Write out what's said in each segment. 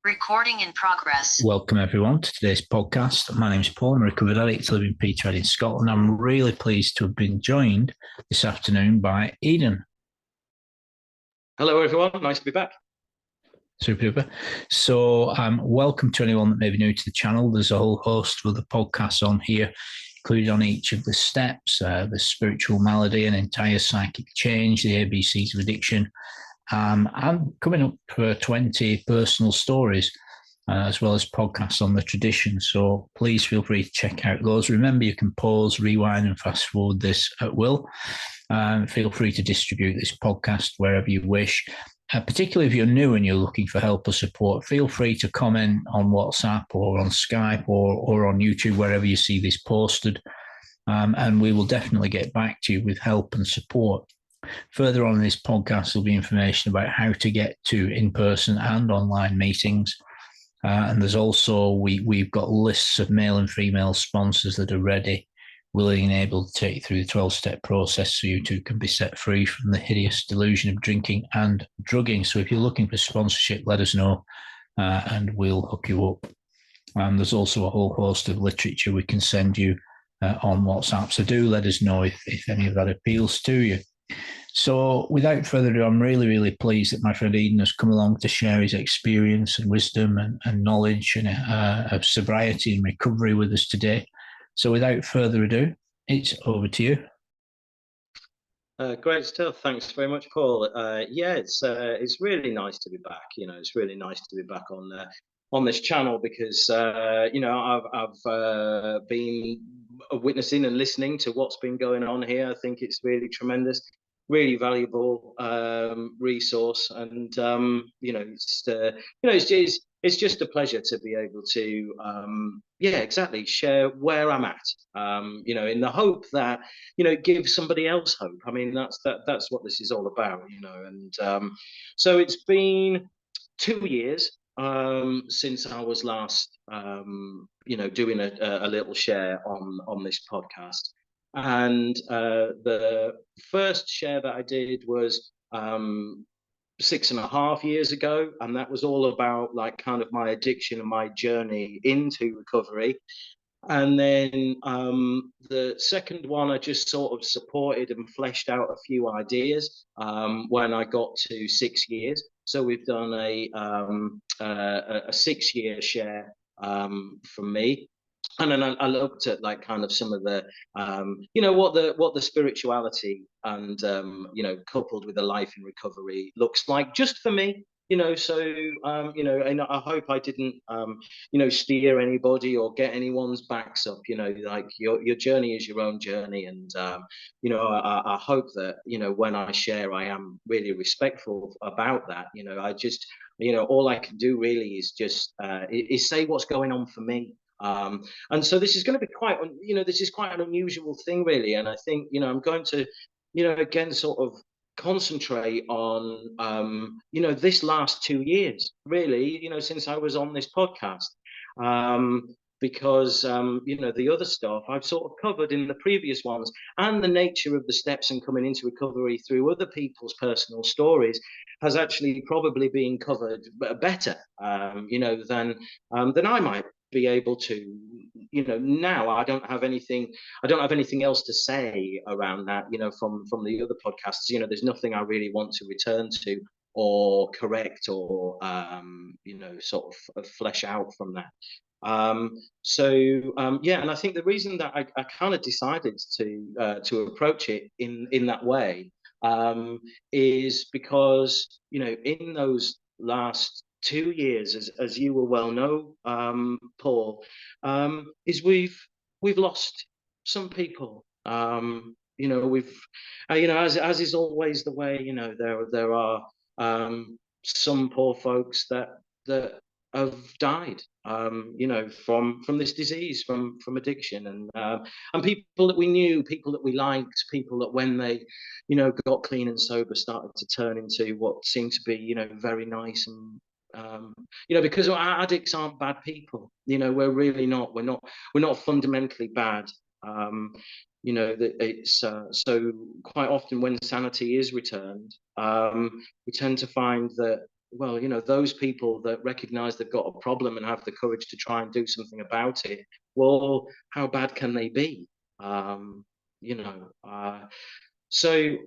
Recording in progress. Welcome everyone to today's podcast. My name is Paul. I'm a recovered addict living in Peterhead in Scotland. I'm really pleased to have been joined this afternoon by Eden. Hello everyone, nice to be back. Super. So welcome to anyone that may be new to the channel. There's a whole host of other podcasts on here, including on each of the steps, the Spiritual Malady, an entire psychic change, the ABCs of addiction. I'm coming up for 20 personal stories, as well as podcasts on the tradition. So please feel free to check out those. Remember, you can pause, rewind, and fast forward this at will. Feel free to distribute this podcast wherever you wish. Particularly if you're new and you're looking for help or support, feel free to comment on WhatsApp or on Skype or on YouTube, wherever you see this posted. And we will definitely get back to you with help and support. Further on in this podcast, there'll be information about how to get to in-person and online meetings. And there's also, we've got lists of male and female sponsors that are ready, willing and able to take you through the 12-step process so you too can be set free from the hideous delusion of drinking and drugging. So if you're looking for sponsorship, let us know and we'll hook you up. There's also a whole host of literature we can send you on WhatsApp. So do let us know if any of that appeals to you. So without further ado, I'm really, really pleased that my friend Eden has come along to share his experience and wisdom and knowledge and of sobriety and recovery with us today. So without further ado, it's over to you. Great stuff. Thanks very much, Paul. Yeah, it's really nice to be back. You know, it's really nice to be back on this channel because you know, I've been witnessing and listening to what's been going on here. I think it's really tremendous, really valuable resource, and you know, it's just a pleasure to be able to yeah, exactly, share where I'm at, you know, in the hope that, you know, give somebody else hope. I mean, that's what this is all about, you know. And so it's been 2 years since I was last you know, doing a little share on this podcast. And the first share that I did was 6.5 years ago, and that was all about like kind of my addiction and my journey into recovery. And then the second one, I just sort of supported and fleshed out a few ideas when I got to 6 years. So we've done a 6-year share from me. And then I looked at like kind of some of the you know, what the spirituality and you know, coupled with the life in recovery looks like just for me, you know. So you know, and I hope I didn't you know, steer anybody or get anyone's backs up. You know, like your journey is your own journey, and you know, I hope that, you know, when I share, I am really respectful about that. You know, I just, you know, all I can do really is just is say what's going on for me. And so this is going to be quite, you know, this is quite an unusual thing, really. And I think, you know, I'm going to, you know, again, sort of concentrate on, you know, this last 2 years, really, you know, since I was on this podcast. Because, you know, the other stuff I've sort of covered in the previous ones, and the nature of the steps and coming into recovery through other people's personal stories has actually probably been covered better, you know, than I might be able to. You know, now I don't have anything else to say around that, you know, from the other podcasts. You know, there's nothing I really want to return to or correct or you know, sort of flesh out from that. So yeah, and I think the reason that I kind of decided to approach it in that way is because, you know, in those last 2 years, as you will well know, Paul, is we've lost some people. You know, we've you know, as is always the way, you know, there are some poor folks that have died, you know, from this disease, from addiction, and people that we knew, people that we liked, people that when they, you know, got clean and sober, started to turn into what seemed to be, you know, very nice and you know, because our addicts aren't bad people. You know, we're really not. We're not fundamentally bad. You know, that it's so quite often when sanity is returned, we tend to find that well, those people that recognize they've got a problem and have the courage to try and do something about it, well, how bad can they be? Um, you know, so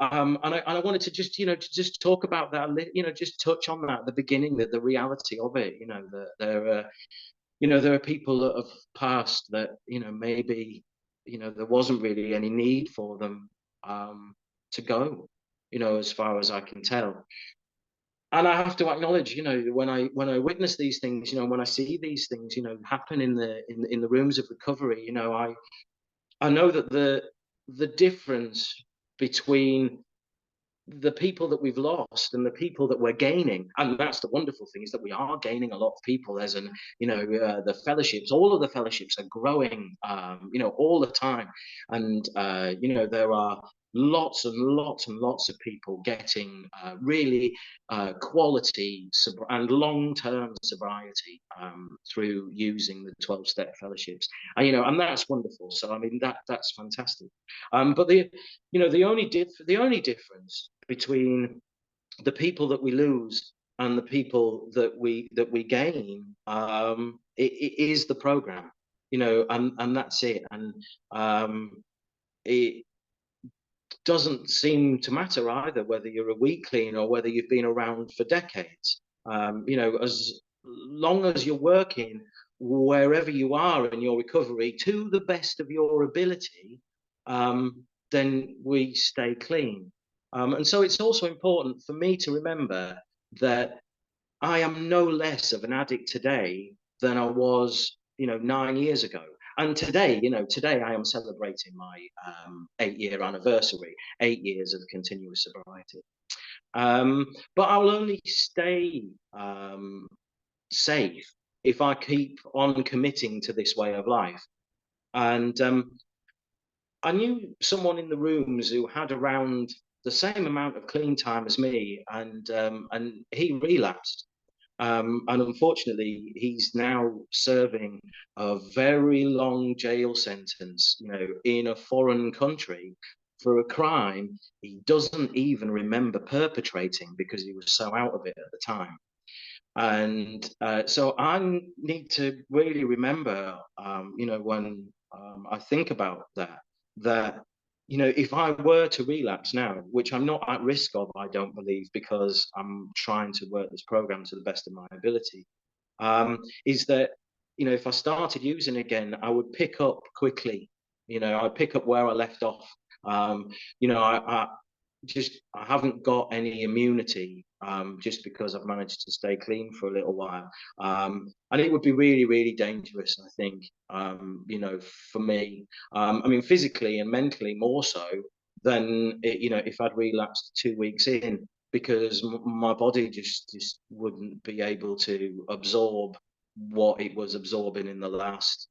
and I wanted to just to just talk about that, just touch on that at the beginning, that the reality of it, that there are people that have passed that maybe there wasn't really any need for them to go, as far as I can tell. And I have to acknowledge, when I witness these things, when I see these things, happen in the rooms of recovery, I know that the difference between the people that we've lost and the people that we're gaining, and that's the wonderful thing, is that we are gaining a lot of people. There's the fellowships, all of the fellowships are growing, all the time. And there are lots and lots and lots of people getting really quality and long-term sobriety through using the 12-step fellowships. And that's wonderful. So I mean, that's fantastic. But the only difference between the people that we lose and the people that we gain, it is the program, and that's it. And it doesn't seem to matter either whether you're a week clean or whether you've been around for decades. As long as you're working wherever you are in your recovery to the best of your ability, then we stay clean. And so it's also important for me to remember that I am no less of an addict today than I was, 9 years ago. And today I am celebrating my 8-year anniversary, 8 years of continuous sobriety. But I'll only stay safe if I keep on committing to this way of life. And I knew someone in the rooms who had around the same amount of clean time as me, and he relapsed. And unfortunately, he's now serving a very long jail sentence, in a foreign country for a crime he doesn't even remember perpetrating because he was so out of it at the time. And so I need to really remember, when I think about that, if I were to relapse now, which I'm not at risk of, I don't believe, because I'm trying to work this program to the best of my ability, is that, if I started using again, I would pick up quickly. I'd pick up where I left off. I haven't got any immunity, just because I've managed to stay clean for a little while. And it would be really, really dangerous, I think, for me. I mean, physically and mentally more so than, if I'd relapsed 2 weeks in, because my body just wouldn't be able to absorb what it was absorbing in the last,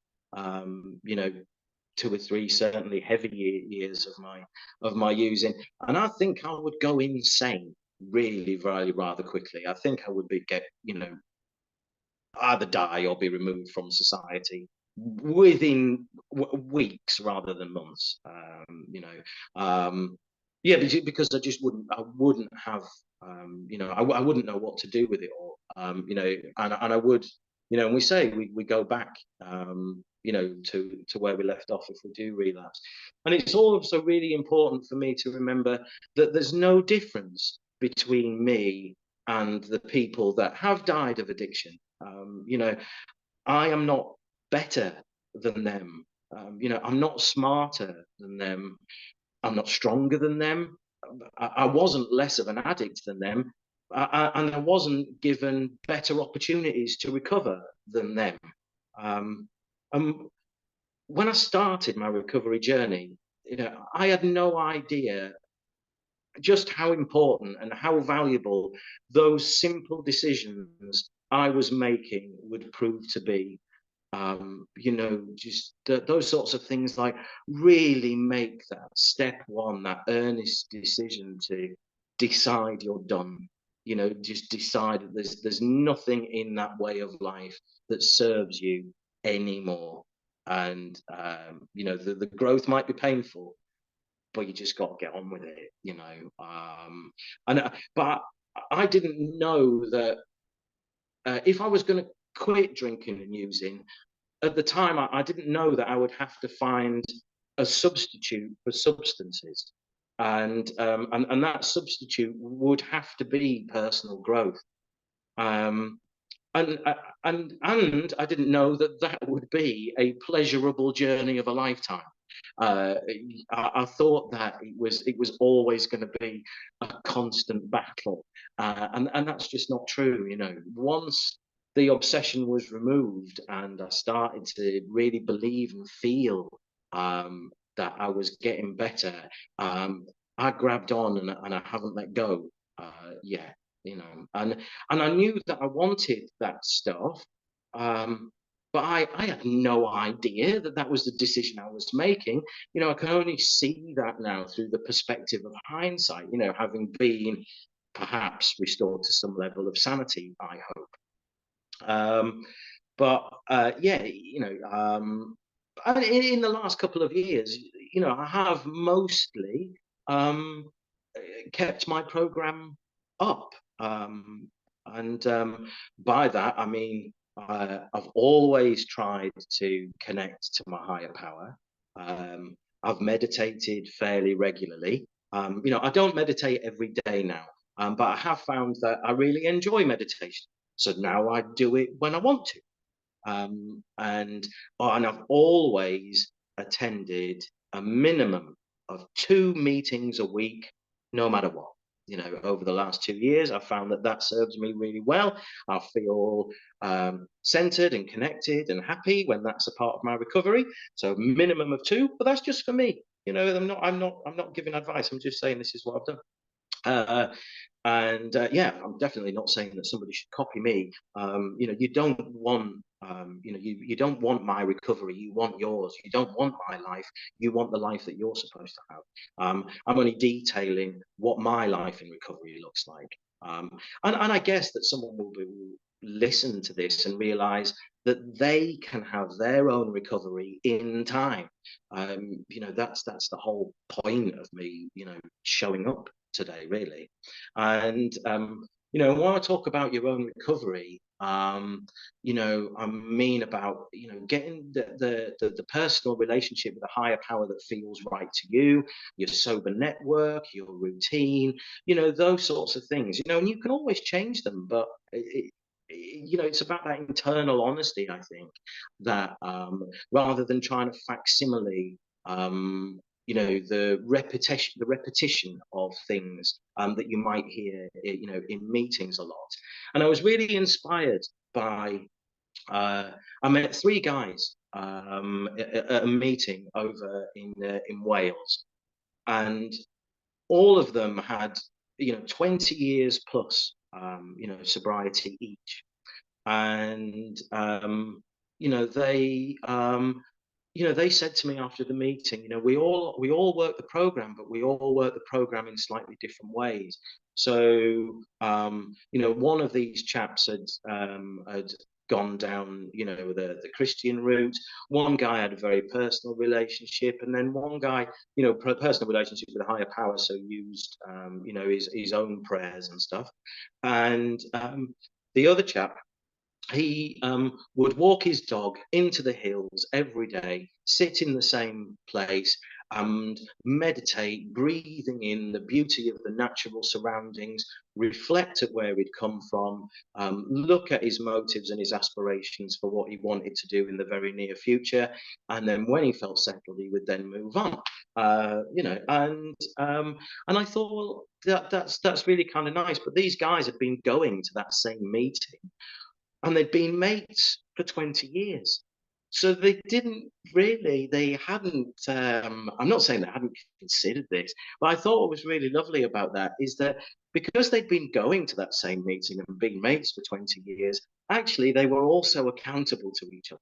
2 or 3 certainly heavy years of my using. And I think I would go insane really, really rather quickly. I think I would get either die or be removed from society within weeks rather than months. Yeah, because I wouldn't have, I wouldn't know what to do with it all. And I would, and we say we go back, to where we left off if we do relapse. And it's also really important for me to remember that there's no difference between me and the people that have died of addiction. I am not better than them. I'm not smarter than them. I'm not stronger than them. I wasn't less of an addict than them. And I wasn't given better opportunities to recover than them. When I started my recovery journey, I had no idea just how important and how valuable those simple decisions I was making would prove to be. Just those sorts of things, like really make that step one, that earnest decision to decide you're done. Just decide that there's nothing in that way of life that serves you anymore. And the growth might be painful, but you just got to get on with it. And but I didn't know that if I was going to quit drinking and using, at the time, I didn't know that I would have to find a substitute for substances. And that substitute would have to be personal growth. Um, and and I didn't know that that would be a pleasurable journey of a lifetime. Uh, I thought that it was always going to be a constant battle, and that's just not true. Once the obsession was removed, and I started to really believe and feel that I was getting better, um, I grabbed on and I haven't let go yet. And I knew that I wanted that stuff, um, but I had no idea that that was the decision I was making. I can only see that now through the perspective of hindsight, having been perhaps restored to some level of sanity, I hope. But yeah, in the last couple of years, I have mostly um, kept my program up. And by that, I mean, I've always tried to connect to my higher power. I've meditated fairly regularly. I don't meditate every day now, but I have found that I really enjoy meditation. So now I do it when I want to. And I've always attended a minimum of 2 meetings a week, no matter what. Over the last 2 years, I've found that that serves me really well. I feel centered and connected and happy when that's a part of my recovery. So minimum of two, but that's just for me. I'm not giving advice. I'm just saying this is what I've done. And yeah, I'm definitely not saying that somebody should copy me. You don't want, you don't want my recovery. You want yours. You don't want my life. You want the life that you're supposed to have. I'm only detailing what my life in recovery looks like. And I guess that someone will listen to this and realize that they can have their own recovery in time. That's the whole point of me, showing up today, really. And when I talk about your own recovery, I mean about getting the personal relationship with a higher power that feels right to you, your sober network, your routine, those sorts of things. And you can always change them, but it's about that internal honesty, I think, that rather than trying to facsimile the repetition of things that you might hear in meetings a lot. And I was really inspired by I met three guys at a meeting over in Wales, and all of them had 20 years plus sobriety each. And they said to me after the meeting, we all work the program, but we all work the program in slightly different ways. So one of these chaps had gone down the Christian route. One guy had a very personal relationship, and then one guy, personal relationship with a higher power, so used his own prayers and stuff. And the other chap, he would walk his dog into the hills every day, sit in the same place, and meditate, breathing in the beauty of the natural surroundings, reflect at where he'd come from, look at his motives and his aspirations for what he wanted to do in the very near future. And then when he felt settled, he would then move on. And I thought, well, that's really kind of nice. But these guys had been going to that same meeting, and they'd been mates for 20 years. So they hadn't, I'm not saying they hadn't considered this, but I thought what was really lovely about that is that because they'd been going to that same meeting and been mates for 20 years, actually they were also accountable to each other.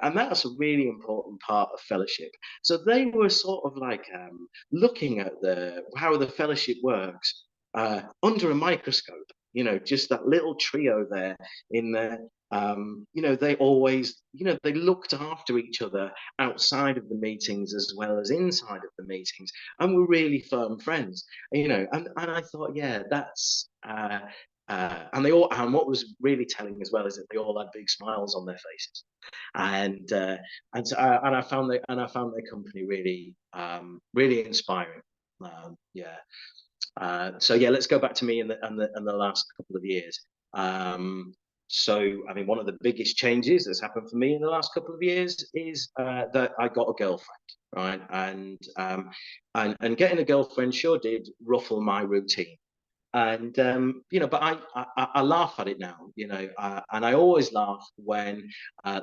And that's a really important part of fellowship. So they were sort of like looking at how the fellowship works under a microscope. you know, just that little trio there in there. You know, they always, you know, they looked after each other outside of the meetings as well as inside of the meetings, and were really firm friends, you know. And I thought, yeah, that's and they all, and what was really telling as well is that they all had big smiles on their faces, and so and I found their company really really inspiring. Yeah. So yeah, let's go back to me in the last couple of years. So I mean, one of the biggest changes that's happened for me in the last couple of years is that I got a girlfriend, right? And getting a girlfriend sure did ruffle my routine. And you know, but I laugh at it now, you know, and I always laugh when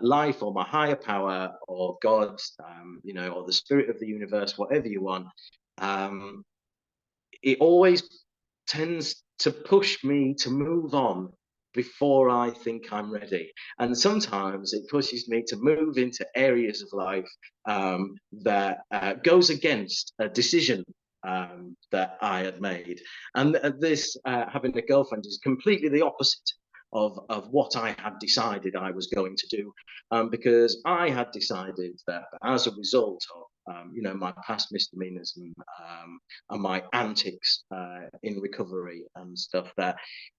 life or my higher power or God, you know, or the spirit of the universe, whatever you want, um, it always tends to push me to move on before I think I'm ready. And sometimes it pushes me to move into areas of life that goes against a decision that I had made. And this, having a girlfriend, is completely the opposite of what I had decided I was going to do, because I had decided that as a result of you know, my past misdemeanors and my antics in recovery and stuff, that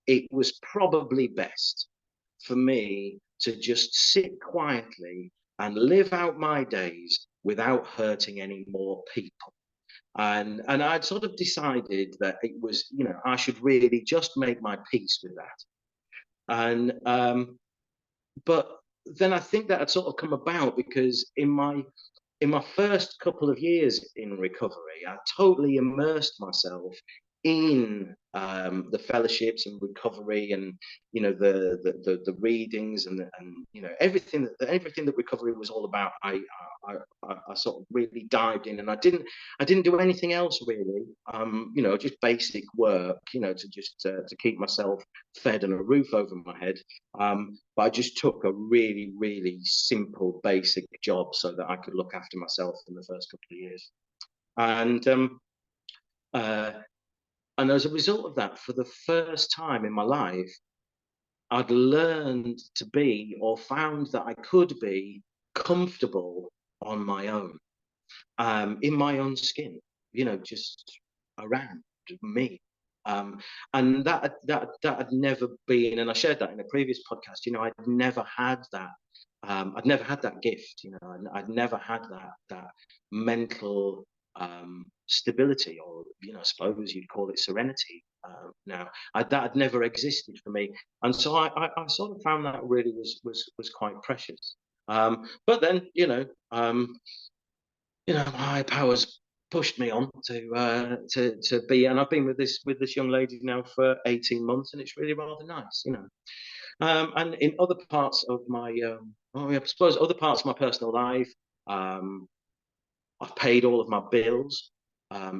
it was probably best for me to just sit quietly and live out my days without hurting any more people. And I'd sort of decided that it was, you know, I should really just make my peace with that. And but then I think that had sort of come about because in my first couple of years in recovery, I totally immersed myself in the fellowships and recovery, and you know, the readings and you know, everything that recovery was all about. I sort of really dived in, and I didn't do anything else really. You know, just basic work, you know, to just to keep myself fed and a roof over my head. But I just took a really, really simple, basic job so that I could look after myself in the first couple of years. And uh, and as a result of that, for the first time in my life, I'd learned to be, or found that I could be, comfortable on my own, in my own skin, you know, just around me. Um, and that had never been, and I shared that in a previous podcast. You know, I'd never had that. I'd never had that gift. You know, I'd never had that mental stability, or you know, I suppose you'd call it serenity. Now, that had never existed for me, and so I sort of found that really was quite precious. But then, you know, my higher powers pushed me on to be, and I've been with this young lady now for 18 months, and it's really rather nice, you know. And in other parts of my, I suppose other parts of my personal life, I've paid all of my bills.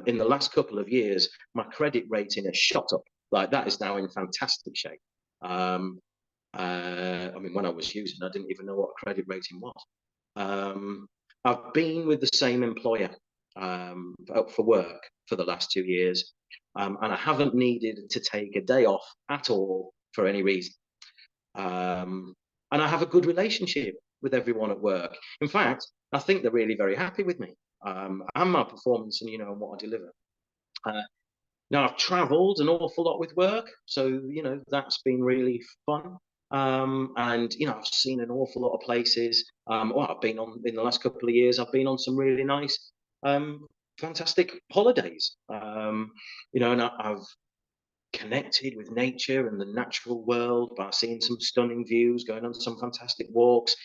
In the last couple of years, my credit rating has shot up. Like, that is now in fantastic shape. I mean, when I was using, I didn't even know what a credit rating was. I've been with the same employer for work for the last 2 years, and I haven't needed to take a day off at all for any reason. And I have a good relationship with everyone at work. In fact, I think they're really very happy with me and my performance, and you know, what I deliver. Now, I've travelled an awful lot with work, so you know, that's been really fun. And you know, I've seen an awful lot of places. Well, I've been on, in the last couple of years, I've been on some really nice, fantastic holidays. You know, and I've connected with nature and the natural world by seeing some stunning views, going on some fantastic walks.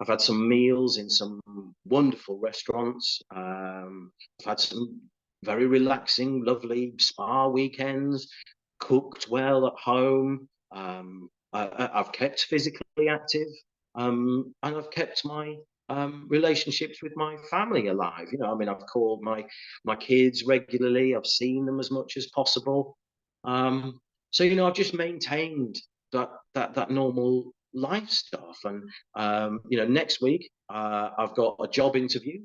I've had some meals in some wonderful restaurants. I've had some very relaxing, lovely spa weekends, cooked well at home. I've kept physically active, and I've kept my relationships with my family alive. You know, I mean, I've called my kids regularly. I've seen them as much as possible. So you know, I've just maintained that normal life stuff. And next week I've got a job interview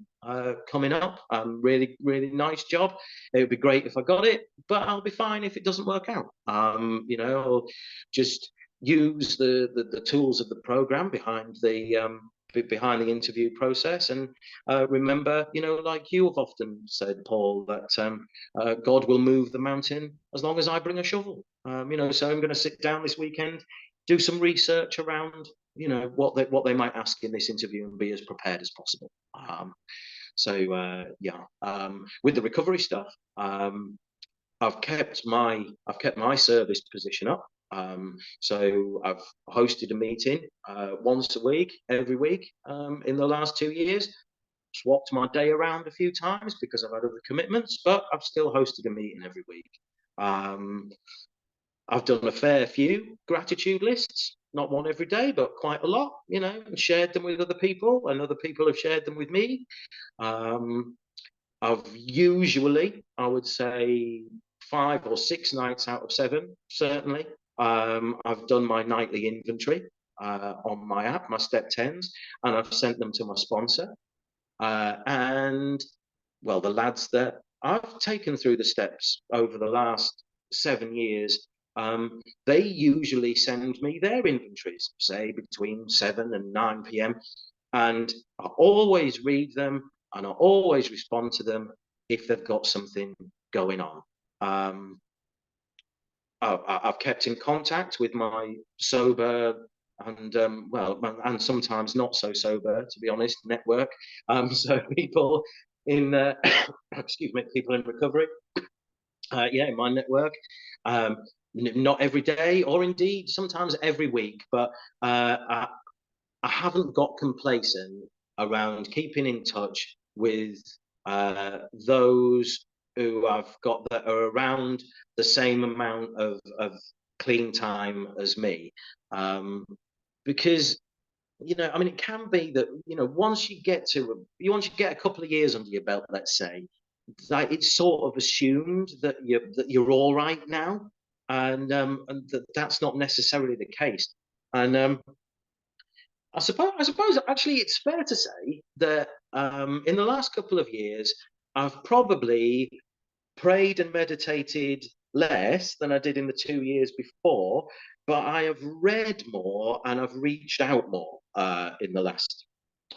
coming up. Really, really nice job. It would be great if I got it, but I'll be fine if it doesn't work out. I'll just use the tools of the program behind the interview process. And remember, like you have often said, Paul, that God will move the mountain as long as I bring a shovel. So I'm going to sit down this weekend, do some research around, what they might ask in this interview, and be as prepared as possible. With the recovery stuff, I've kept my service position up. So I've hosted a meeting once a week, every week, in the last 2 years. Swapped my day around a few times because I've had other commitments, but I've still hosted a meeting every week. I've done a fair few gratitude lists, not one every day, but quite a lot, and shared them with other people, and other people have shared them with me. I've usually, I would say, 5 or 6 nights out of 7, certainly. I've done my nightly inventory on my app, my Step 10s, and I've sent them to my sponsor. And, well, the lads that I've taken through the steps over the last 7 years, they usually send me their inventories, say between 7 and 9 p.m. And I always read them, and I always respond to them if they've got something going on. I've kept in contact with my sober and and sometimes not so sober, to be honest, network. So people in excuse me, people in recovery. In my network. Not every day, or indeed sometimes every week, but I haven't got complacent around keeping in touch with those who I've got that are around the same amount of clean time as me. Because it can be that once you get a couple of years under your belt, let's say, like it's sort of assumed that you're all right now, and that's not necessarily the case. And I suppose actually it's fair to say that in the last couple of years I've probably prayed and meditated less than I did in the 2 years before, but I have read more and I've reached out more in the last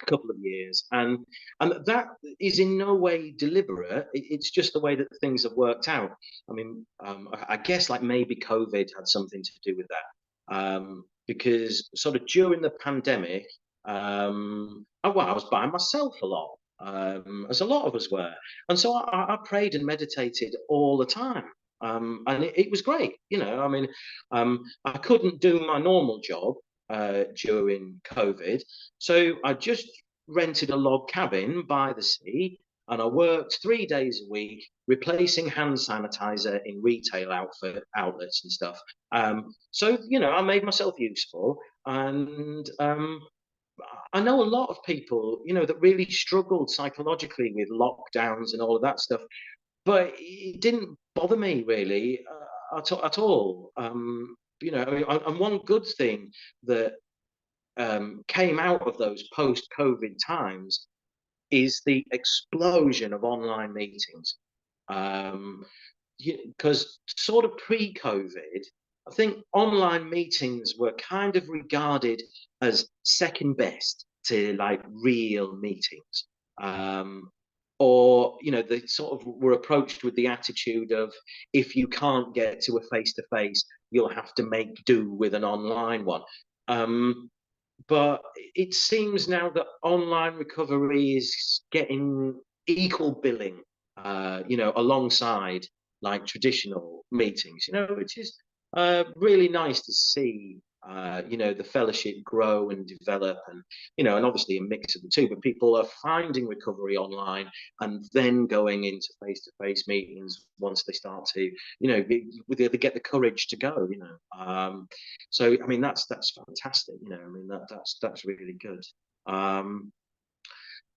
couple of years, and that is in no way deliberate. It's just the way that things have worked out. I mean, I guess like maybe COVID had something to do with that, because sort of during the pandemic, I was by myself a lot, as a lot of us were, and so I prayed and meditated all the time. And it was great. I couldn't do my normal job during COVID, so I just rented a log cabin by the sea, and I worked 3 days a week replacing hand sanitizer in retail outlets and stuff. So I made myself useful, and I know a lot of people, that really struggled psychologically with lockdowns and all of that stuff, but it didn't bother me really at all. And one good thing that came out of those post-COVID times is the explosion of online meetings. Because sort of pre-COVID, I think online meetings were kind of regarded as second best to like real meetings. Or they sort of were approached with the attitude of, if you can't get to a face-to-face, you'll have to make do with an online one. But it seems now that online recovery is getting equal billing, alongside like traditional meetings, which is really nice to see, the fellowship grow and develop, and obviously a mix of the two, but people are finding recovery online and then going into face-to-face meetings once they start to, they get the courage to go, so I mean that's fantastic, that's really good. And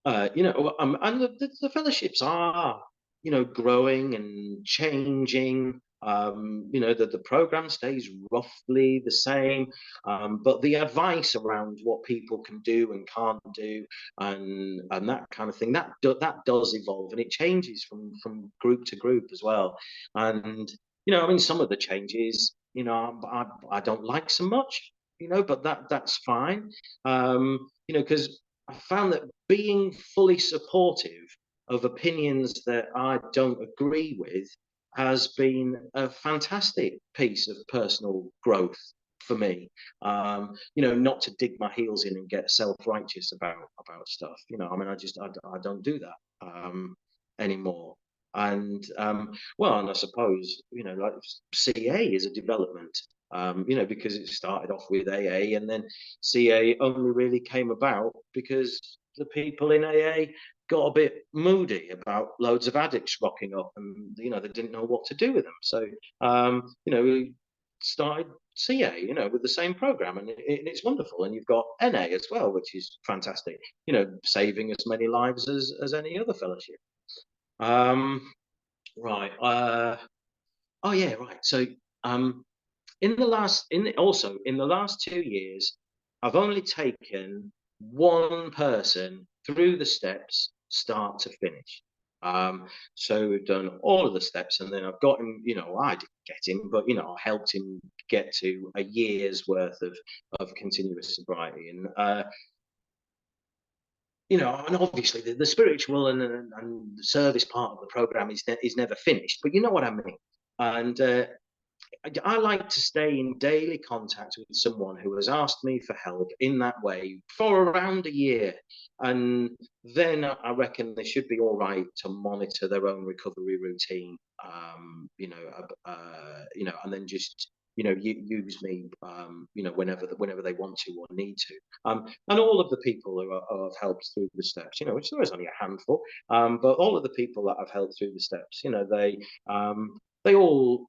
the fellowships are, growing and changing. You know, the program stays roughly the same, but the advice around what people can do and can't do, and that kind of thing, that does evolve, and it changes from group to group as well. And you know, I mean, some of the changes, you know, I don't like so much, you know, but that's fine. You know, because I found that being fully supportive of opinions that I don't agree with has been a fantastic piece of personal growth for me. You know, not to dig my heels in and get self-righteous about stuff. You know, I mean, I don't do that anymore. And well, and I suppose, you know, like CA is a development. You know, because it started off with AA, and then CA only really came about because the people in AA got a bit moody about loads of addicts rocking up, and you know, they didn't know what to do with them. So you know, we started CA, you know, with the same program, and it's wonderful. And you've got NA as well, which is fantastic. You know, saving as many lives as any other fellowship. Right. Oh yeah, right. So also in the last 2 years, I've only taken one person through the steps, start to finish. So we've done all of the steps, and then I've got him. You know, I didn't get him, but you know, I helped him get to a year's worth of continuous sobriety. And you know, and obviously the spiritual and the service part of the program is never finished. But you know what I mean. And I like to stay in daily contact with someone who has asked me for help in that way for around a year. And then I reckon they should be all right to monitor their own recovery routine, you know, and then just, you know, use me, you know, whenever they want to or need to. And all of the people who I've helped through the steps, you know, which there is only a handful, but all of the people that I've helped through the steps, you know, they all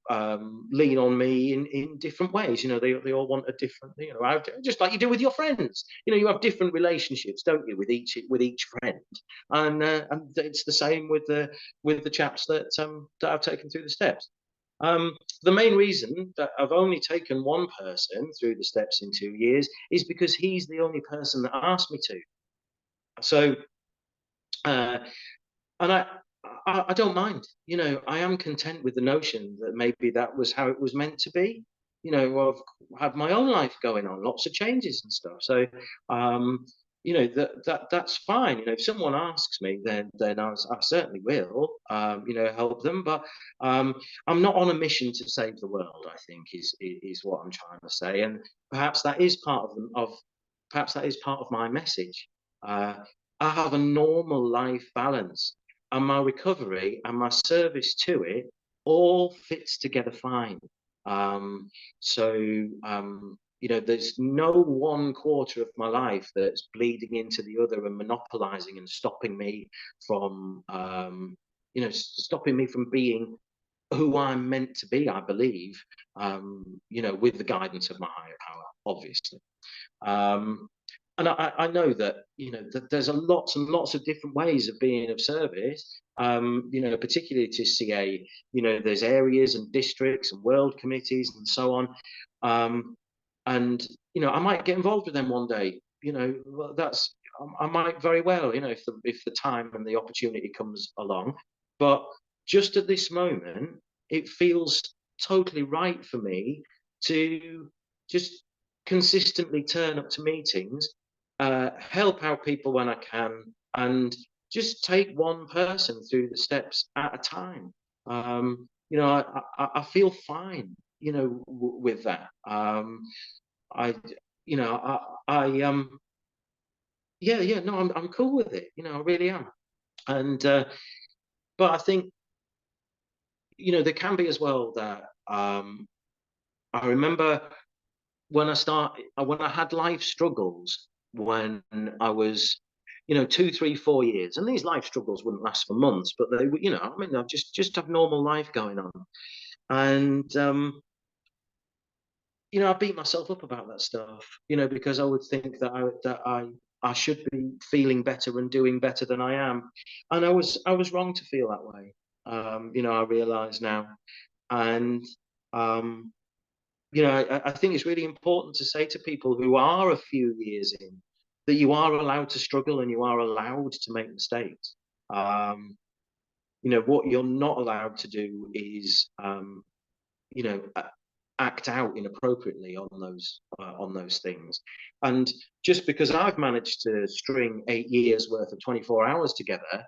lean on me in different ways. You know, they all want a different, you know, just like you do with your friends. You know, you have different relationships, don't you, with each friend, and it's the same with the chaps that I've taken through the steps. The main reason that I've only taken one person through the steps in 2 years is because he's the only person that asked me to. So, uh, and I don't mind. You know, I am content with the notion that maybe that was how it was meant to be. You know, I've had my own life going on, lots of changes and stuff. So, um, you know, that's fine. You know, if someone asks me, then I certainly will. You know, help them. But I'm not on a mission to save the world, I think is what I'm trying to say. And perhaps that is part perhaps that is part of my message. Uh, I have a normal life balance, and my recovery and my service to it all fits together fine. Um, so, you know, there's no one quarter of my life that's bleeding into the other and monopolizing and stopping me from, you know, stopping me from being who I'm meant to be, I believe, you know, with the guidance of my higher power, obviously. Um, and I know that, you know, that there's a lots and lots of different ways of being of service. You know, particularly to CA, you know, there's areas and districts and world committees and so on. And you know, I might get involved with them one day. You know, well, that's I might very well, you know, if the time and the opportunity comes along. But just at this moment, it feels totally right for me to just consistently turn up to meetings, help out people when I can, and just take one person through the steps at a time. You know, I feel fine, you know, with that. I, you know, yeah, no, I'm cool with it. You know, I really am. And but I think, you know, there can be as well that I remember when I had life struggles when I was, you know, 2, 3, 4 years, and these life struggles wouldn't last for months, but they would, you know, I mean, I just have normal life going on, and you know, I beat myself up about that stuff, you know, because I would think that I should be feeling better and doing better than I am, and I was wrong to feel that way. You know, I realise now, And I think it's really important to say to people who are a few years in that you are allowed to struggle and you are allowed to make mistakes. What you're not allowed to do is act out inappropriately on those things. And just because I've managed to string 8 years worth of 24 hours together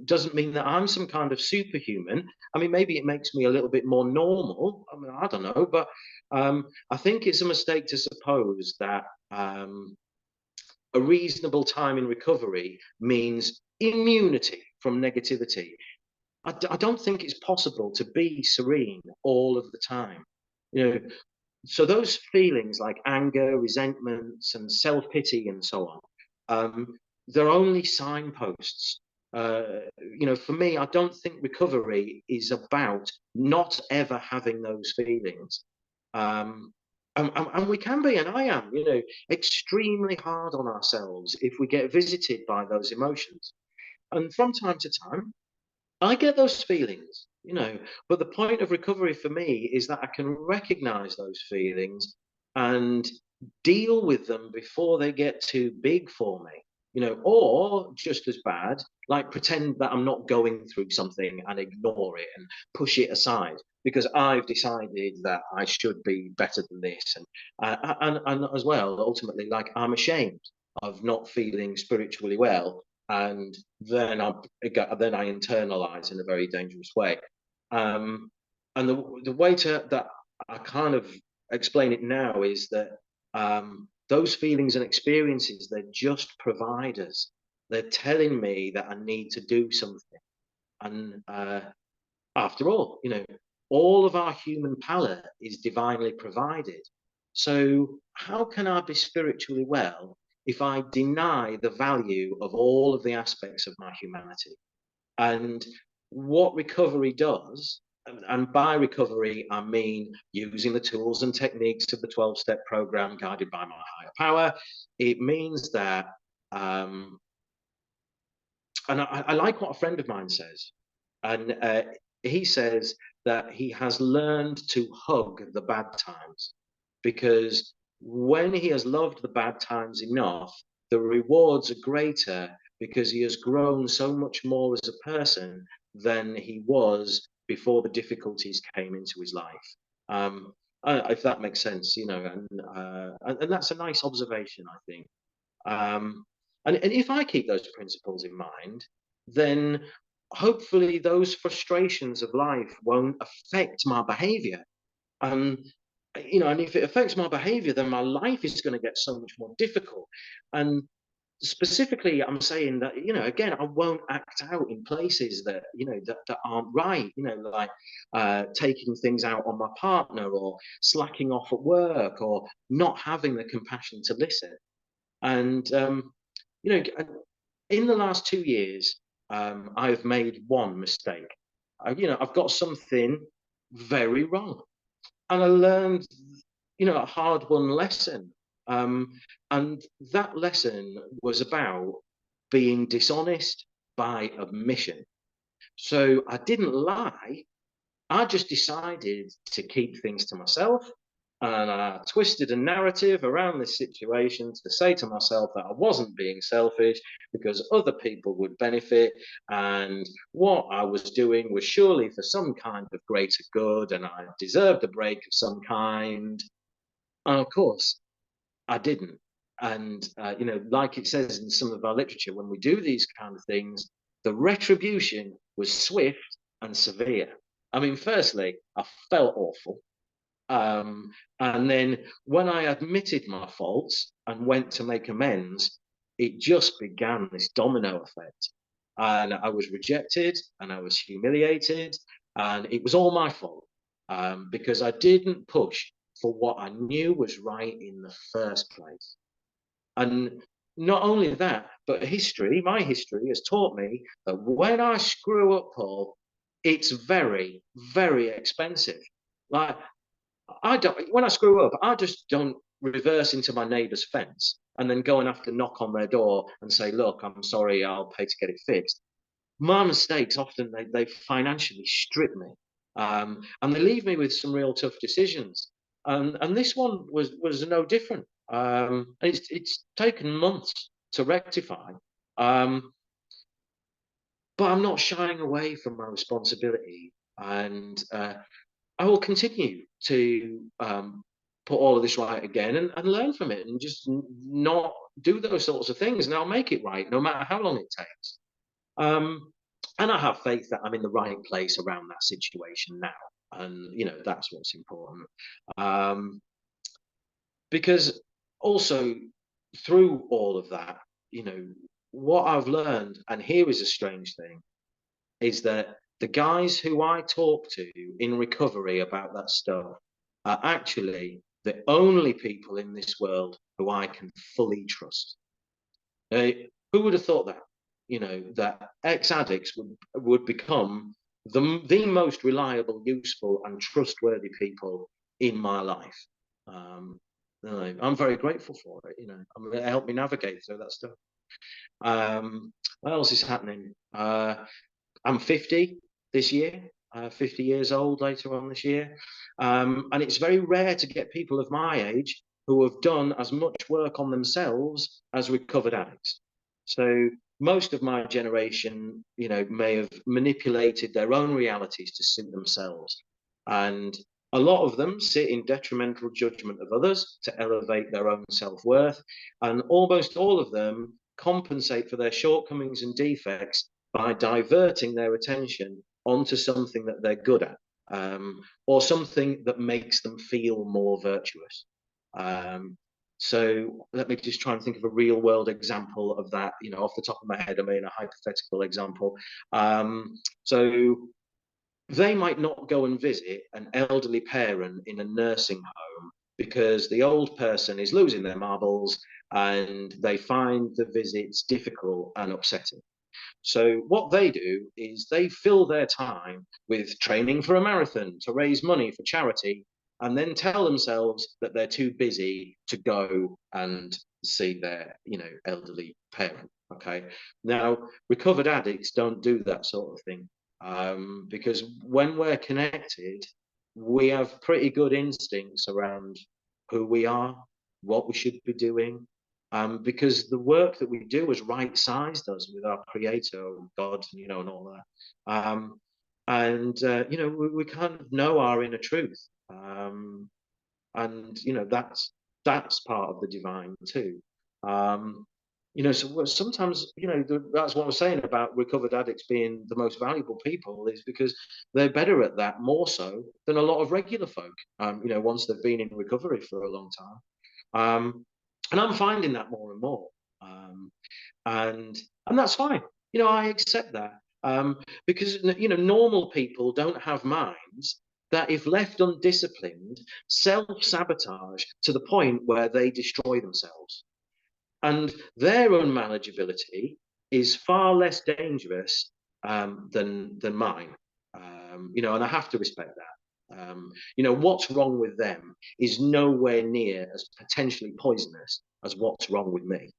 doesn't mean that I'm some kind of superhuman. I mean, maybe it makes me a little bit more normal. I mean, I don't know, but I think it's a mistake to suppose that a reasonable time in recovery means immunity from negativity. I don't think it's possible to be serene all of the time. So those feelings like anger, resentments, and self-pity and so on, they're only signposts. For me, I don't think recovery is about not ever having those feelings. And we can be, and I am, extremely hard on ourselves if we get visited by those emotions. And from time to time, I get those feelings, but the point of recovery for me is that I can recognize those feelings and deal with them before they get too big for me, or just as bad, like pretend that I'm not going through something and ignore it and push it aside because I've decided that I should be better than this. And as well, ultimately, like I'm ashamed of not feeling spiritually well, and then I internalize in a very dangerous way. And the way that I kind of explain it now is that those feelings and experiences, they're just providers. They're telling me that I need to do something. And after all of our human palate is divinely provided. So how can I be spiritually well if I deny the value of all of the aspects of my humanity? And what recovery does, and by recovery, I mean using the tools and techniques of the 12-step program guided by my higher power. It means that, and I like what a friend of mine says, and he says that he has learned to hug the bad times because when he has loved the bad times enough, the rewards are greater because he has grown so much more as a person than he was before the difficulties came into his life. If that makes sense, and that's a nice observation, I think. And if I keep those principles in mind, then hopefully those frustrations of life won't affect my behavior. And and if it affects my behavior, then my life is going to get so much more difficult. And specifically, I'm saying that, again, I won't act out in places that, that aren't right, like taking things out on my partner or slacking off at work or not having the compassion to listen. And, in the last 2 years, I've made one mistake. I've got something very wrong. And I learned, a hard-won lesson. And that lesson was about being dishonest by admission. So I didn't lie. I just decided to keep things to myself. And I twisted a narrative around this situation to say to myself that I wasn't being selfish because other people would benefit. And what I was doing was surely for some kind of greater good. And I deserved a break of some kind. And of course, I didn't. And, like it says in some of our literature, when we do these kind of things, the retribution was swift and severe. I mean, firstly, I felt awful. And then when I admitted my faults and went to make amends, it just began this domino effect. And I was rejected and I was humiliated, and it was all my fault because I didn't push for what I knew was right in the first place. And not only that, but my history has taught me that when I screw up, Paul, it's very, very expensive. Like when I screw up, I just don't reverse into my neighbour's fence and then go and have to knock on their door and say, look, I'm sorry, I'll pay to get it fixed. My mistakes often they financially strip me. And they leave me with some real tough decisions. And this one was no different. It's taken months to rectify. Um, but I'm not shying away from my responsibility, and I will continue to put all of this right again and learn from it, and just not do those sorts of things, and I'll make it right no matter how long it takes. And I have faith that I'm in the right place around that situation now, and that's what's important. Um, because also through all of that, what I've learned, and here is a strange thing, is that the guys who I talk to in recovery about that stuff are actually the only people in this world who I can fully trust. Who would have thought that? That ex-addicts would become the most reliable, useful, and trustworthy people in my life. I'm very grateful for it. It helped me navigate through that stuff. What else is happening? I'm 50 this year, 50 years old later on this year. And it's very rare to get people of my age who have done as much work on themselves as recovered addicts. So most of my generation, may have manipulated their own realities to suit themselves. And a lot of them sit in detrimental judgment of others to elevate their own self-worth. And almost all of them compensate for their shortcomings and defects by diverting their attention onto something that they're good at, or something that makes them feel more virtuous. So let me just try and think of a real world example of that, off the top of my head. I mean, a hypothetical example. So they might not go and visit an elderly parent in a nursing home because the old person is losing their marbles and they find the visits difficult and upsetting. So what they do is they fill their time with training for a marathon to raise money for charity, and then tell themselves that they're too busy to go and see their, elderly parent. Okay. Now, recovered addicts don't do that sort of thing, because when we're connected, we have pretty good instincts around who we are, what we should be doing, because the work that we do has right-sized us with our Creator, God, and all that. We kind of know our inner truth, and that's part of the divine too. So sometimes, that's what I'm saying about recovered addicts being the most valuable people, is because they're better at that more so than a lot of regular folk. Once they've been in recovery for a long time. And I'm finding that more and more, and that's fine. I accept that, because normal people don't have minds that, if left undisciplined, self-sabotage to the point where they destroy themselves, and their unmanageability is far less dangerous than mine. And I have to respect that. What's wrong with them is nowhere near as potentially poisonous as what's wrong with me.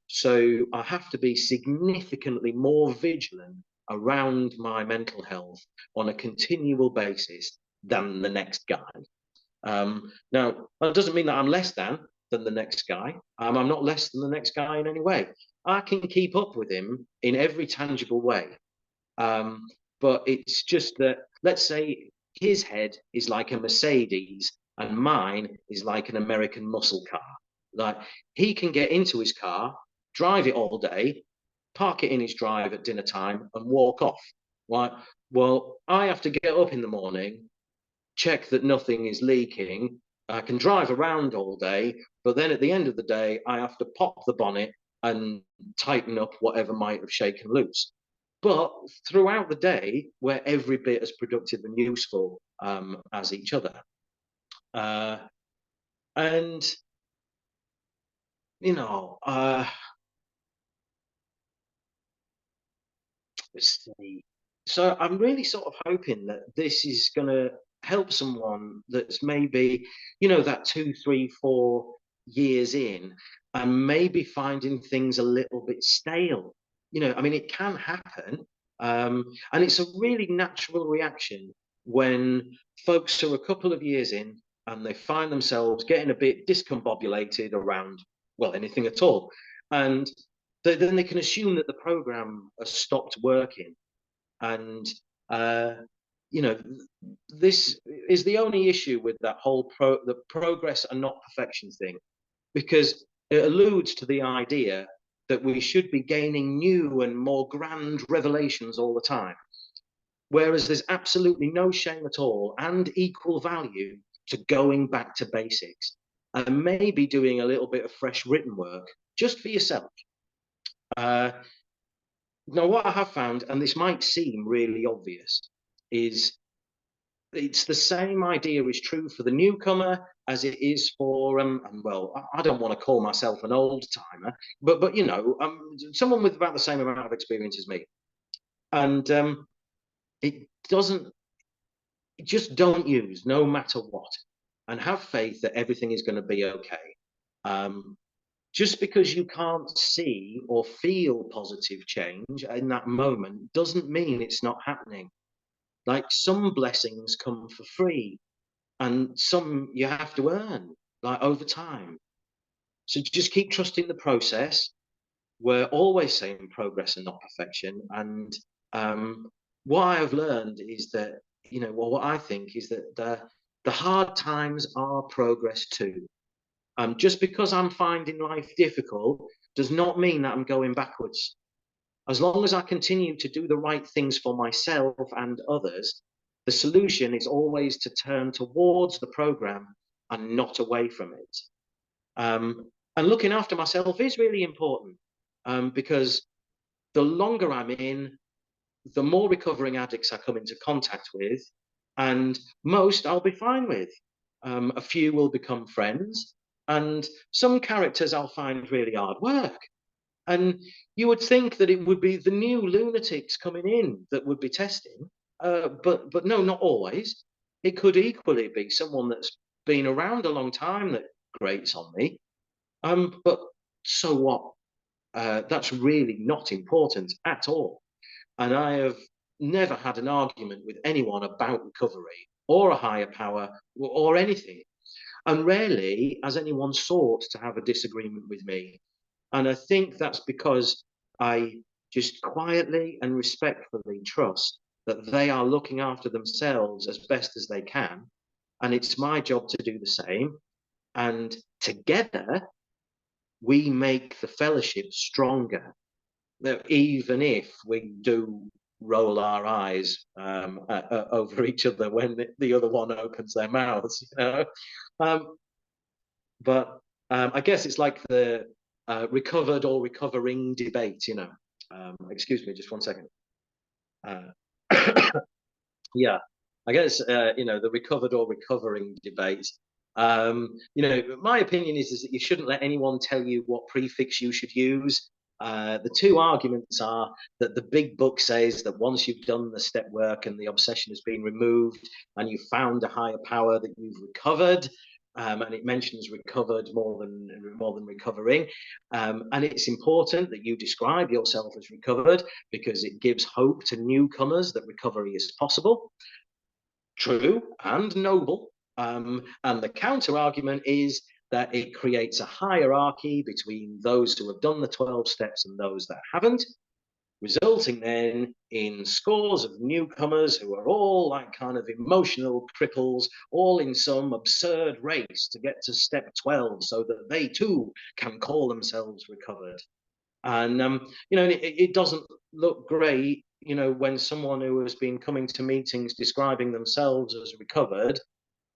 So I have to be significantly more vigilant around my mental health on a continual basis than the next guy. Now, that doesn't mean that I'm less than the next guy. I'm not less than the next guy in any way. I can keep up with him in every tangible way. But it's just that, let's say his head is like a Mercedes and mine is like an American muscle car. Like, he can get into his car, drive it all day, park it in his drive at dinner time and walk off. Like, well, I have to get up in the morning, check that nothing is leaking. I can drive around all day, but then at the end of the day, I have to pop the bonnet and tighten up whatever might have shaken loose. But throughout the day, we're every bit as productive and useful as each other. And, let's see. So I'm really sort of hoping that this is going to help someone that's maybe, that 2, 3, 4 years in, and maybe finding things a little bit stale. I mean, it can happen. And it's a really natural reaction when folks are a couple of years in and they find themselves getting a bit discombobulated around, well, anything at all. And then they can assume that the program has stopped working. And, you know, this is the only issue with that whole the progress and not perfection thing, because it alludes to the idea that we should be gaining new and more grand revelations all the time. Whereas there's absolutely no shame at all and equal value to going back to basics and maybe doing a little bit of fresh written work just for yourself. Now, what I have found, and this might seem really obvious, is it's the same idea is true for the newcomer as it is for well, I don't want to call myself an old timer, but you know, someone with about the same amount of experience as me. And it doesn't, just don't use no matter what, and have faith that everything is going to be okay. Just because you can't see or feel positive change in that moment doesn't mean it's not happening. Like, some blessings come for free and some you have to earn, like, over time. So just keep trusting the process. We're always saying progress and not perfection. And what I have learned is that, you know, well, what I think is that the hard times are progress too. Just because I'm finding life difficult does not mean that I'm going backwards. As long as I continue to do the right things for myself and others, the solution is always to turn towards the program and not away from it. And looking after myself is really important, because the longer I'm in, the more recovering addicts I come into contact with, and most I'll be fine with. A few will become friends, and some characters I'll find really hard work. And you would think that it would be the new lunatics coming in that would be testing, but no, not always. It could equally be someone that's been around a long time that grates on me. But so what? That's really not important at all. And I have never had an argument with anyone about recovery or a higher power or anything. And rarely has anyone sought to have a disagreement with me. And I think that's because I just quietly and respectfully trust that they are looking after themselves as best as they can. And it's my job to do the same. And together, we make the fellowship stronger. Even if we do roll our eyes over each other when the other one opens their mouths, you know. But I guess it's like the recovered or recovering debate, you know. Excuse me, just one second. Yeah, I guess you know, the recovered or recovering debate. You know, my opinion is that you shouldn't let anyone tell you what prefix you should use. The two arguments are that the big book says that once you've done the step work and the obsession has been removed and you've found a higher power, that you've recovered. And it mentions recovered more than recovering. And it's important that you describe yourself as recovered because it gives hope to newcomers that recovery is possible, true and noble. And the counter argument is that it creates a hierarchy between those who have done the 12 steps and those that haven't, resulting then in scores of newcomers who are all like kind of emotional cripples, all in some absurd race to get to step 12 so that they too can call themselves recovered. And, you know, it doesn't look great, you know, when someone who has been coming to meetings describing themselves as recovered,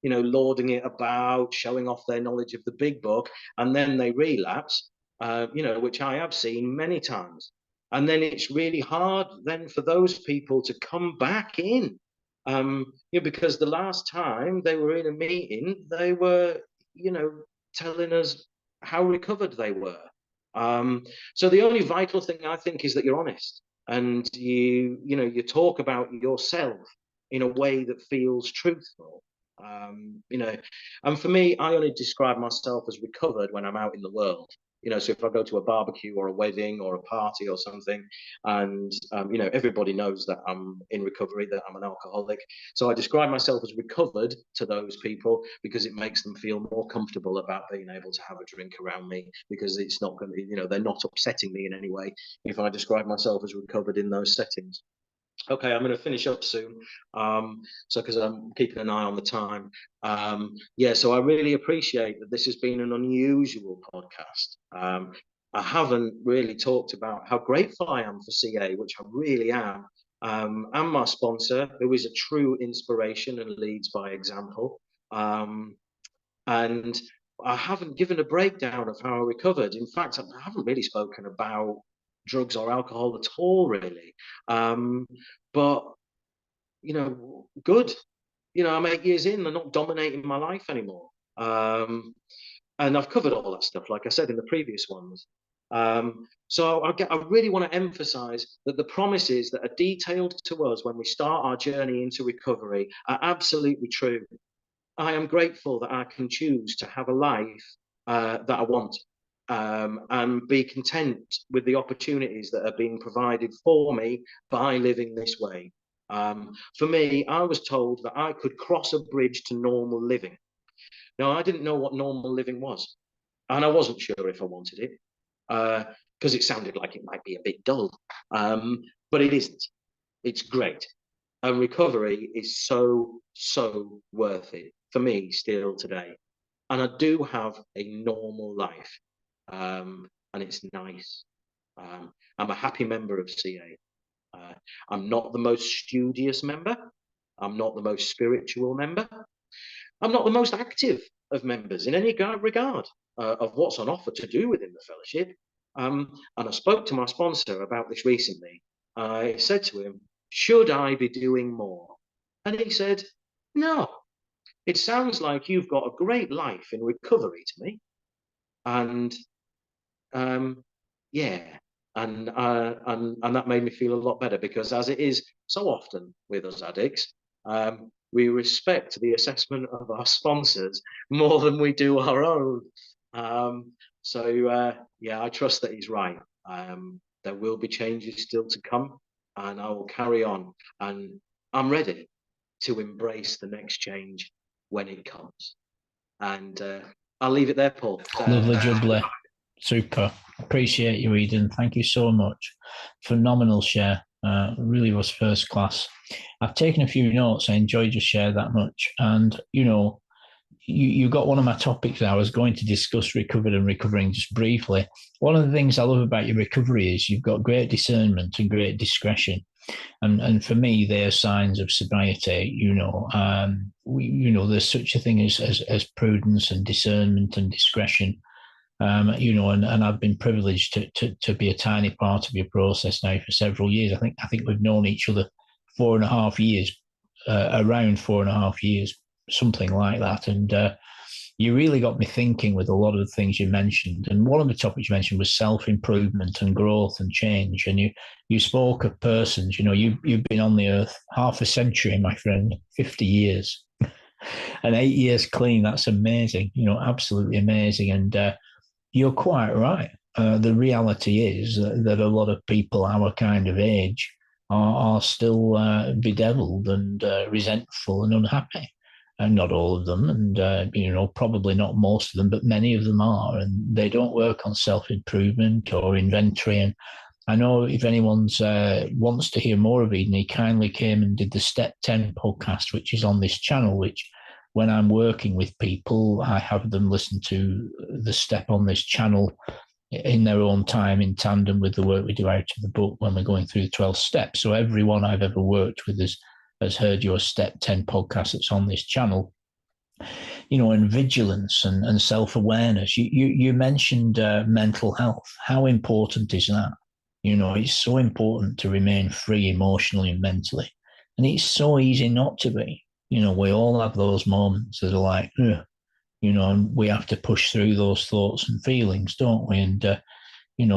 you know, lauding it about, showing off their knowledge of the big book, and then they relapse, you know, which I have seen many times. And then it's really hard then for those people to come back in, you know, because the last time they were in a meeting, they were, you know, telling us how recovered they were. So the only vital thing I think is that you're honest and you know, you talk about yourself in a way that feels truthful. You know, and for me, I only describe myself as recovered when I'm out in the world. So if I go to a barbecue or a wedding or a party or something, and everybody knows that I'm in recovery, that I'm an alcoholic. So I describe myself as recovered to those people because it makes them feel more comfortable about being able to have a drink around me, because it's not going to, they're not upsetting me in any way if I describe myself as recovered in those settings. Okay, I'm going to finish up soon. So because I'm keeping an eye on the time. So I really appreciate that this has been an unusual podcast. I haven't really talked about how grateful I am for CA, which I really am, and my sponsor, who is a true inspiration and leads by example. And I haven't given a breakdown of how I recovered. In fact, I haven't really spoken about drugs or alcohol at all, really. But good. I'm 8 years in. They're not dominating my life anymore. And I've covered all that stuff, like I said in the previous ones. So I really want to emphasize that the promises that are detailed to us when we start our journey into recovery are absolutely true. I am grateful that I can choose to have a life that I want, and be content with the opportunities that are being provided for me by living this way. For me, I was told that I could cross a bridge to normal living. Now, I didn't know what normal living was, and I wasn't sure if I wanted it, because it sounded like it might be a bit dull, but it isn't. It's great. And recovery is so, so worth it for me still today. And I do have a normal life, and it's nice. I'm a happy member of CA. I'm not the most studious member. I'm not the most spiritual member. I'm not the most active of members in any regard of what's on offer to do within the fellowship. And I spoke to my sponsor about this recently. I said to him, should I be doing more? And he said, no, it sounds like you've got a great life in recovery to me. And yeah, and that made me feel a lot better, because as it is so often with us addicts, we respect the assessment of our sponsors more than we do our own. I trust that he's right. There will be changes still to come, and I will carry on, and I'm ready to embrace the next change when it comes. And I'll leave it there, Paul. Lovely jubbly. Super. Appreciate you, Eden. Thank you so much. Phenomenal share. Really was first class. I've taken a few notes. I enjoyed your share that much. And, you got one of my topics I was going to discuss, recovered and recovering, just briefly. One of the things I love about your recovery is you've got great discernment and great discretion. And for me, they are signs of sobriety. There's such a thing as prudence and discernment and discretion. And I've been privileged to be a tiny part of your process now for several years. I think we've known each other 4.5 years, around 4.5 years, something like that. And you really got me thinking with a lot of the things you mentioned. And one of the topics you mentioned was self-improvement and growth and change. And you spoke of persons. You've been on the earth half a century, my friend, 50 years. And 8 years clean, that's amazing, absolutely amazing. And you're quite right. The reality is that a lot of people our kind of age are still bedeviled and resentful and unhappy. And not all of them, and probably not most of them, but many of them are, and they don't work on self-improvement or inventory. And I know if anyone wants to hear more of Eden, he kindly came and did the Step 10 podcast, which is on this channel, which when I'm working with people, I have them listen to the step on this channel in their own time, in tandem with the work we do out of the book when we're going through the 12 steps. So everyone I've ever worked with has heard your Step 10 podcast that's on this channel. And vigilance and self-awareness. You mentioned mental health. How important is that? It's so important to remain free emotionally and mentally. And it's so easy not to be. We all have those moments that are like, and we have to push through those thoughts and feelings, don't we? And,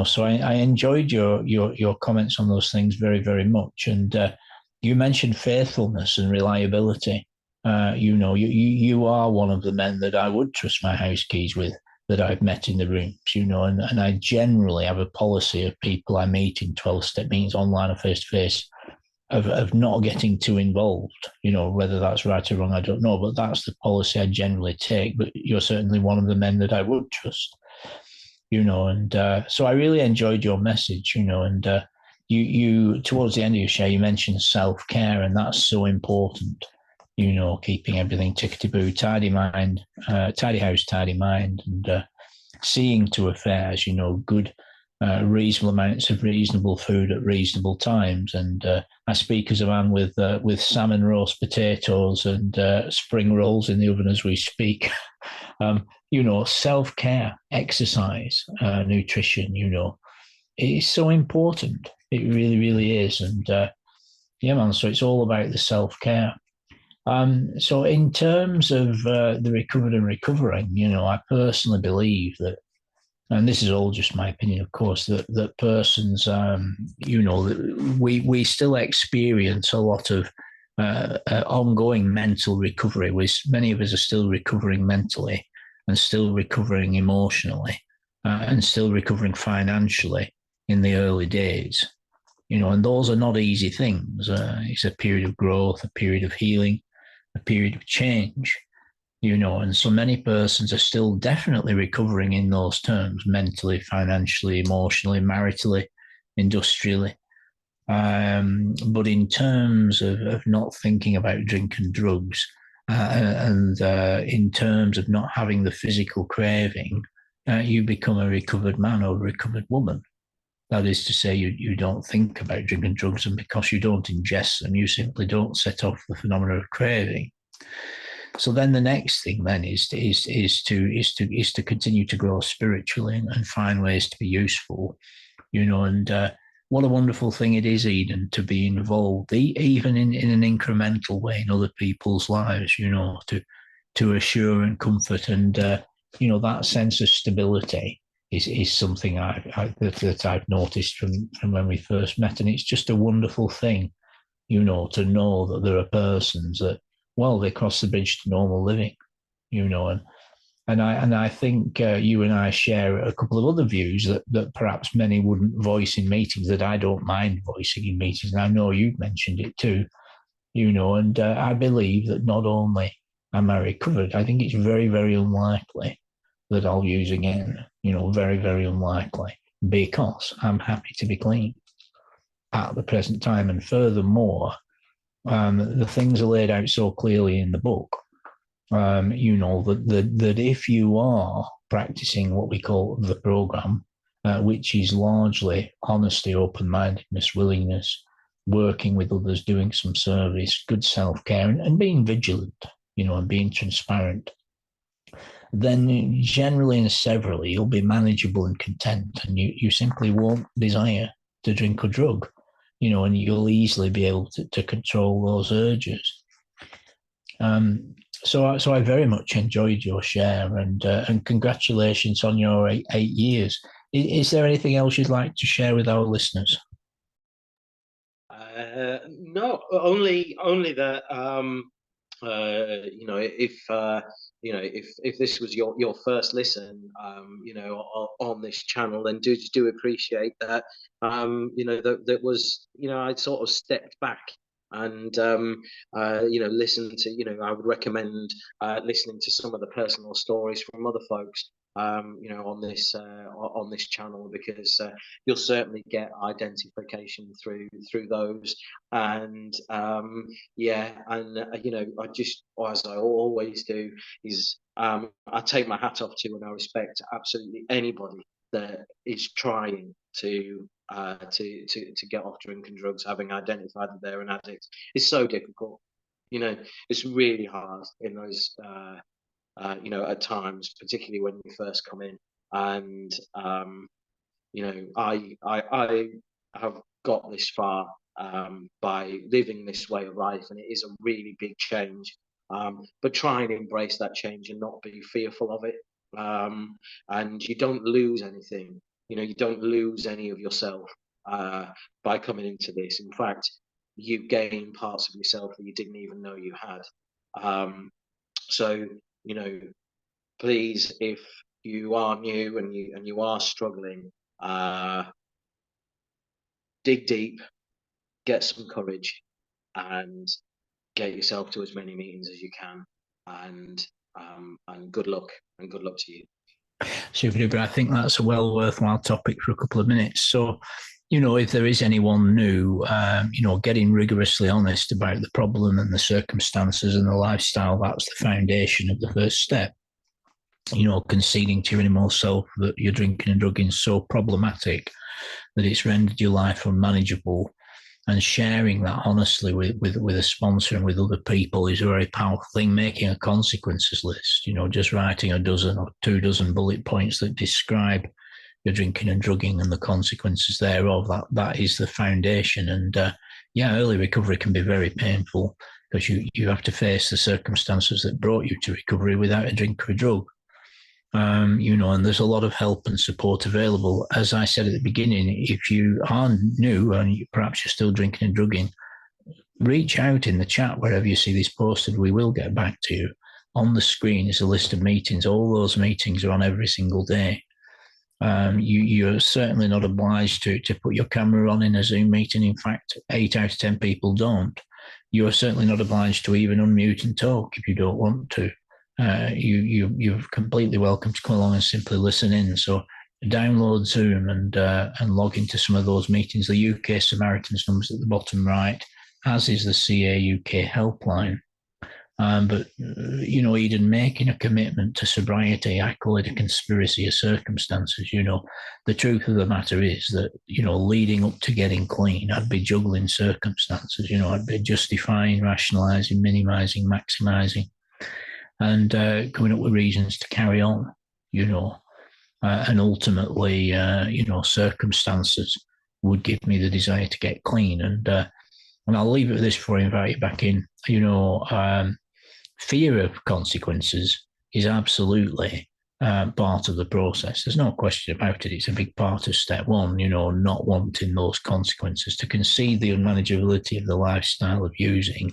so I enjoyed your comments on those things very, very much. And you mentioned faithfulness and reliability. You are one of the men that I would trust my house keys with. that I've met in the rooms, and I generally have a policy of people I meet in 12-step meetings, online or face-to-face, of not getting too involved. Whether that's right or wrong, I don't know, but that's the policy I generally take. But you're certainly one of the men that I would trust. And so I really enjoyed your message, and you towards the end of your share, you mentioned self-care, and that's so important. Keeping everything tickety-boo, tidy mind, tidy house, tidy mind, and seeing to affairs, good, reasonable amounts of reasonable food at reasonable times. And I speak as a man with salmon roast potatoes and spring rolls in the oven as we speak. Self-care, exercise, nutrition, it is so important. It really, really is. And yeah, man, so it's all about the self-care. So in terms of the recovered and recovering, I personally believe that, and this is all just my opinion, of course, that persons, we still experience a lot of ongoing mental recovery. Many of us are still recovering mentally and still recovering emotionally and still recovering financially in the early days. And those are not easy things. It's a period of growth, a period of healing, a period of change, and so many persons are still definitely recovering in those terms, mentally, financially, emotionally, maritally, industrially. But in terms of not thinking about drink and drugs, and in terms of not having the physical craving, you become a recovered man or a recovered woman. That is to say, you don't think about drink and drugs, and because you don't ingest them, you simply don't set off the phenomena of craving. So then the next thing then is to continue to grow spiritually and find ways to be useful, and what a wonderful thing it is, Eden, to be involved, even in an incremental way in other people's lives, to assure and comfort, and that sense of stability is something that I've noticed from when we first met, and it's just a wonderful thing, to know that there are persons that, well, they cross the bridge to normal living, and I think you and I share a couple of other views that perhaps many wouldn't voice in meetings, that I don't mind voicing in meetings. And I know you've mentioned it too, and I believe that not only am I recovered, I think it's very, very unlikely that I'll use again, very, very unlikely, because I'm happy to be clean at the present time. And furthermore, the things are laid out so clearly in the book, that if you are practicing what we call the program, which is largely honesty, open-mindedness, willingness, working with others, doing some service, good self-care, and being vigilant, and being transparent, then generally and severally you'll be manageable and content, and you simply won't desire to drink or drug, and you'll easily be able to control those urges. So I very much enjoyed your share, and congratulations on your 8 years. Is there anything else you'd like to share with our listeners? No, only that if this was your first listen, on this channel, then do appreciate that. That was, I sort of stepped back and listen to, I would recommend listening to some of the personal stories from other folks, on this channel, because you'll certainly get identification through those. And I just, as I always do, is I take my hat off to and I respect absolutely anybody that is trying to get off drink and drugs, having identified that they're an addict. It's so difficult, it's really hard in those at times, particularly when you first come in. And I have got this far by living this way of life, and it is a really big change. But try and embrace that change and not be fearful of it. And you don't lose anything. You don't lose any of yourself by coming into this. In fact, you gain parts of yourself that you didn't even know you had. So, please, if you are new and you are struggling, dig deep, get some courage, and get yourself to as many meetings as you can. And good luck, to you. Super duper. I think that's a worthwhile topic for a couple of minutes. So, if there is anyone new, getting rigorously honest about the problem and the circumstances and the lifestyle, that's the foundation of the first step. Conceding to your inner self that you're drinking and drugging is so problematic that it's rendered your life unmanageable, and sharing that honestly with a sponsor and with other people is a very powerful thing. Making a consequences list, just writing a dozen or 2 dozen bullet points that describe your drinking and drugging and the consequences thereof, that is the foundation. And early recovery can be very painful because you have to face the circumstances that brought you to recovery without a drink or a drug. And there's a lot of help and support available. As I said at the beginning, if you are new and perhaps you're still drinking and drugging, reach out in the chat wherever you see this posted. We will get back to you. On the screen is a list of meetings. All those meetings are on every single day. You're certainly not obliged to put your camera on in a Zoom meeting. In fact, 8 out of 10 people don't. You are certainly not obliged to even unmute and talk if you don't want to. You're completely welcome to come along and simply listen in. So download Zoom and log into some of those meetings. The UK Samaritans number's at the bottom right, as is the CA UK helpline. But Eden, making a commitment to sobriety, I call it a conspiracy of circumstances. The truth of the matter is that, leading up to getting clean, I'd be juggling circumstances. I'd be justifying, rationalizing, minimizing, maximizing, and coming up with reasons to carry on, and ultimately, circumstances would give me the desire to get clean. And I'll leave it with this before I invite you back in. Fear of consequences is absolutely part of the process. There's no question about it. It's a big part of step one, not wanting those consequences. To concede the unmanageability of the lifestyle of using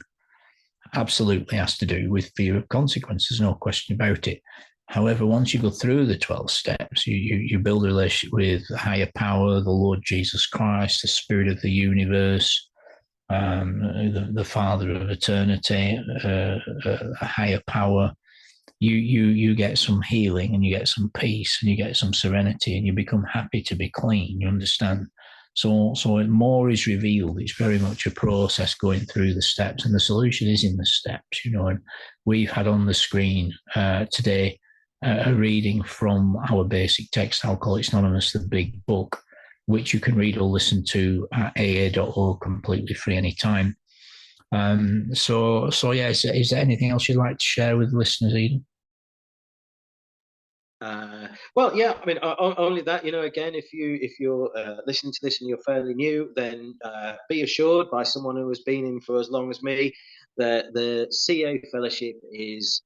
absolutely has to do with fear of consequences, no question about it. However, once you go through the 12 steps, you build a relationship with a higher power, the Lord Jesus Christ, the Spirit of the universe, the Father of eternity, a higher power. You get some healing, and you get some peace, and you get some serenity, and you become happy to be clean. You understand? So more is revealed. It's very much a process going through the steps, and the solution is in the steps. And we've had on the screen today a reading from our basic text, Alcoholics Anonymous, the big book, which you can read or listen to at aa.org completely free anytime. Is there anything else you'd like to share with listeners, Eden? Only that, again, if you're listening to this and you're fairly new, then be assured by someone who has been in for as long as me that the CA fellowship is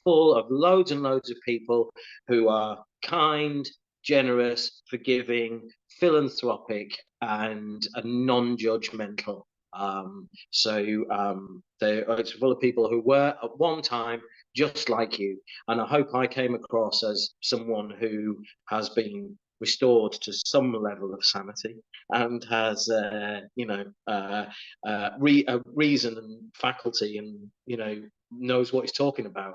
full of loads and loads of people who are kind, generous, forgiving, philanthropic, and non-judgmental. It's full of people who were at one time just like you, and I hope I came across as someone who has been restored to some level of sanity and has reason and faculty, and knows what he's talking about.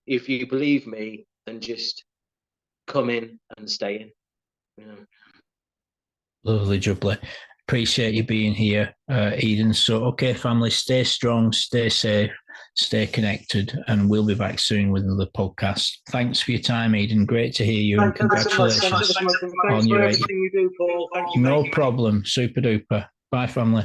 If you believe me, then just come in and stay in. Lovely, jubbly. Appreciate you being here, Eden. So, okay, family, stay strong, stay safe, stay connected, and we'll be back soon with another podcast. Thanks for your time, Eden. Great to hear you, and congratulations Thanks for everything you do, Paul. Thank you. No problem. Super duper. Bye, family.